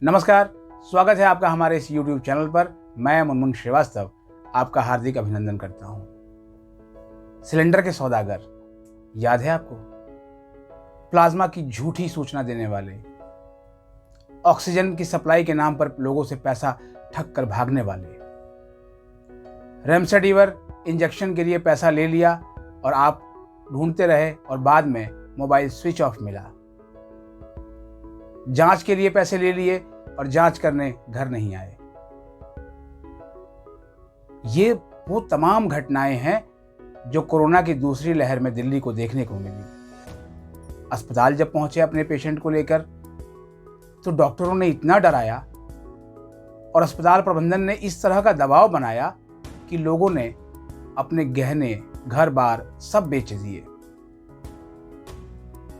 नमस्कार, स्वागत है आपका हमारे इस YouTube चैनल पर। मैं मुनमुन श्रीवास्तव आपका हार्दिक अभिनंदन करता हूं। सिलेंडर के सौदागर याद है आपको? प्लाज्मा की झूठी सूचना देने वाले, ऑक्सीजन की सप्लाई के नाम पर लोगों से पैसा ठग कर भागने वाले, रेमडेसिविर इंजेक्शन के लिए पैसा ले लिया और आप ढूंढते रहे और बाद में मोबाइल स्विच ऑफ मिला। जांच के लिए पैसे ले लिए और जांच करने घर नहीं आए। ये वो तमाम घटनाएं हैं जो कोरोना की दूसरी लहर में दिल्ली को देखने को मिली। अस्पताल जब पहुंचे अपने पेशेंट को लेकर तो डॉक्टरों ने इतना डराया और अस्पताल प्रबंधन ने इस तरह का दबाव बनाया कि लोगों ने अपने गहने, घर बार सब बेच दिए।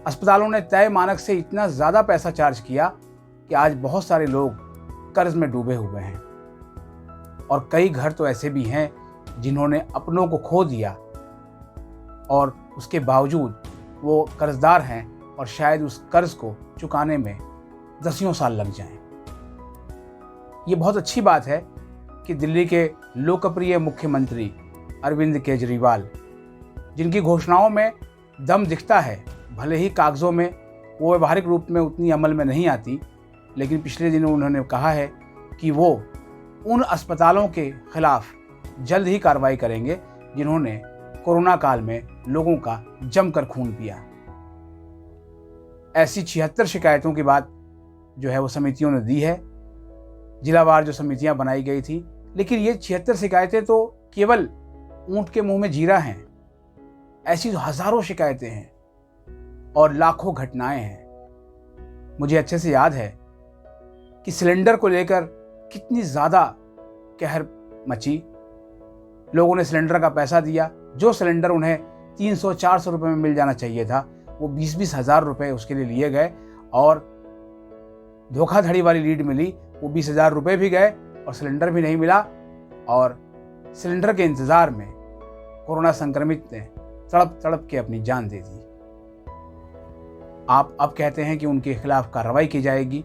अस्पतालों ने तय मानक से इतना ज़्यादा पैसा चार्ज किया कि आज बहुत सारे लोग कर्ज में डूबे हुए हैं और कई घर तो ऐसे भी हैं जिन्होंने अपनों को खो दिया और उसके बावजूद वो कर्जदार हैं और शायद उस कर्ज को चुकाने में दसियों साल लग जाएं। ये बहुत अच्छी बात है कि दिल्ली के लोकप्रिय मुख्यमंत्री अरविंद केजरीवाल, जिनकी घोषणाओं में दम दिखता है, भले ही कागज़ों में वो व्यवहारिक रूप में उतनी अमल में नहीं आती, लेकिन पिछले दिनों उन्होंने कहा है कि वो उन अस्पतालों के खिलाफ जल्द ही कार्रवाई करेंगे जिन्होंने कोरोना काल में लोगों का जमकर खून पिया। ऐसी 76 शिकायतों की बात जो है वो समितियों ने दी है, जिलावार जो समितियां बनाई गई थी। लेकिन ये 76 शिकायतें तो केवल ऊंट के मुंह में जीरा हैं। ऐसी हजारों शिकायतें हैं और लाखों घटनाएं हैं। मुझे अच्छे से याद है कि सिलेंडर को लेकर कितनी ज़्यादा कहर मची। लोगों ने सिलेंडर का पैसा दिया, जो सिलेंडर उन्हें 300-400 रुपये में मिल जाना चाहिए था वो 20-20 हज़ार रुपये उसके लिए लिए गए और धोखाधड़ी वाली लीड मिली। वो 20 हज़ार रुपये भी गए और सिलेंडर भी नहीं मिला और सिलेंडर के इंतज़ार में कोरोना संक्रमित ने तड़प तड़प के अपनी जान दे दी। आप अब कहते हैं कि उनके खिलाफ कार्रवाई की जाएगी,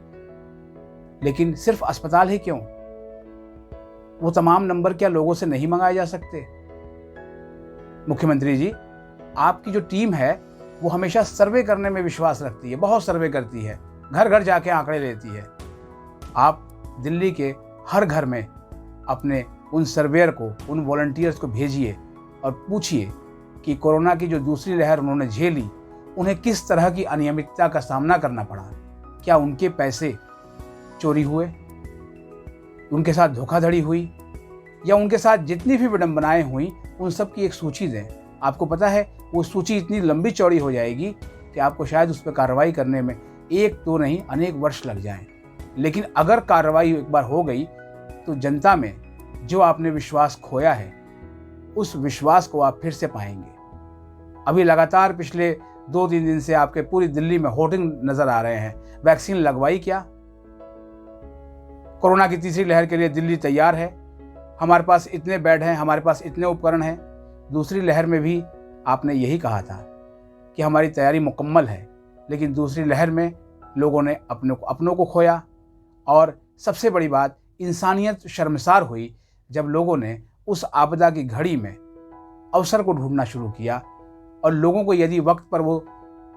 लेकिन सिर्फ अस्पताल ही क्यों? वो तमाम नंबर क्या लोगों से नहीं मंगाए जा सकते? मुख्यमंत्री जी, आपकी जो टीम है वो हमेशा सर्वे करने में विश्वास रखती है, बहुत सर्वे करती है, घर घर जाके आंकड़े लेती है। आप दिल्ली के हर घर में अपने उन सर्वेयर को, उन वॉलंटियर्स को भेजिए और पूछिए कि कोरोना की जो दूसरी लहर उन्होंने झेली, उन्हें किस तरह की अनियमितता का सामना करना पड़ा। क्या उनके पैसे चोरी हुए, उनके साथ धोखाधड़ी हुई, या उनके साथ जितनी भी विडंबनाएं हुई उन सब की एक सूची दें। आपको पता है वो सूची इतनी लंबी चौड़ी हो जाएगी कि आपको शायद उस पर कार्रवाई करने में 1-2 नहीं अनेक वर्ष लग जाएं। लेकिन अगर कार्रवाई एक बार हो गई तो जनता में जो आपने विश्वास खोया है उस विश्वास को आप फिर से पाएंगे। अभी लगातार पिछले 2-3 दिन से आपके पूरी दिल्ली में होर्डिंग नजर आ रहे हैं, वैक्सीन लगवाई क्या? कोरोना की तीसरी लहर के लिए दिल्ली तैयार है, हमारे पास इतने बेड हैं, हमारे पास इतने उपकरण हैं। दूसरी लहर में भी आपने यही कहा था कि हमारी तैयारी मुकम्मल है, लेकिन दूसरी लहर में लोगों ने अपनों को खोया। और सबसे बड़ी बात, इंसानियत शर्मसार हुई जब लोगों ने उस आपदा की घड़ी में अवसर को ढूंढना शुरू किया और लोगों को यदि वक्त पर वो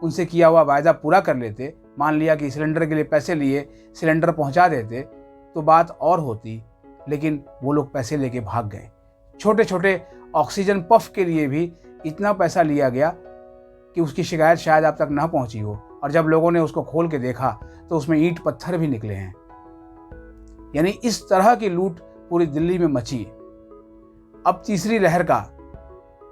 उनसे किया हुआ वायदा पूरा कर लेते, मान लिया कि सिलेंडर के लिए पैसे लिए, सिलेंडर पहुंचा देते तो बात और होती, लेकिन वो लोग पैसे लेके भाग गए। छोटे छोटे ऑक्सीजन पफ के लिए भी इतना पैसा लिया गया कि उसकी शिकायत शायद आप तक ना पहुंची हो, और जब लोगों ने उसको खोल के देखा तो उसमें ईंट पत्थर भी निकले हैं। यानी इस तरह की लूट पूरी दिल्ली में मची। अब तीसरी लहर का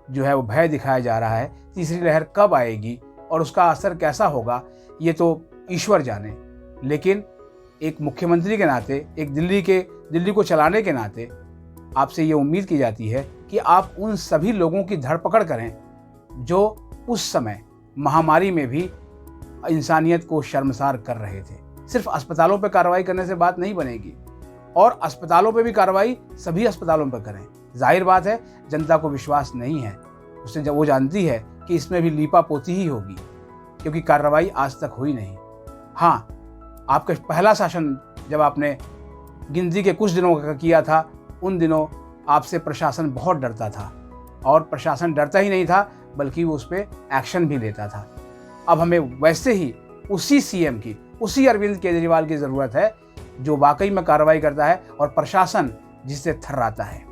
जो है वो भय दिखाया जा रहा है। तीसरी लहर कब आएगी और उसका असर कैसा होगा ये तो ईश्वर जाने, लेकिन एक मुख्यमंत्री के नाते, एक दिल्ली को चलाने के नाते आपसे ये उम्मीद की जाती है कि आप उन सभी लोगों की धरपकड़ करें जो उस समय महामारी में भी इंसानियत को शर्मसार कर रहे थे। सिर्फ अस्पतालों पर कार्रवाई करने से बात नहीं बनेगी, और अस्पतालों पे भी कार्रवाई सभी अस्पतालों पर करें। जाहिर बात है जनता को विश्वास नहीं है, उसने जब वो जानती है कि इसमें भी लीपापोती ही होगी, क्योंकि कार्रवाई आज तक हुई नहीं। हाँ, आपका पहला शासन जब आपने गिनती के कुछ दिनों का किया था, उन दिनों आपसे प्रशासन बहुत डरता था, और प्रशासन डरता ही नहीं था बल्कि वो उस पर एक्शन भी लेता था। अब हमें वैसे ही उसी सीएम की, उसी अरविंद केजरीवाल की ज़रूरत है जो वाकई में कार्रवाई करता है और प्रशासन जिससे थर्राता है।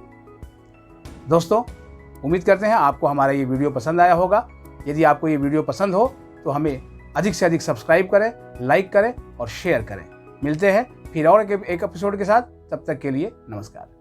दोस्तों, उम्मीद करते हैं आपको हमारा ये वीडियो पसंद आया होगा। यदि आपको ये वीडियो पसंद हो तो हमें अधिक से अधिक सब्सक्राइब करें, लाइक करें और शेयर करें। मिलते हैं फिर और एक एपिसोड के साथ। तब तक के लिए नमस्कार।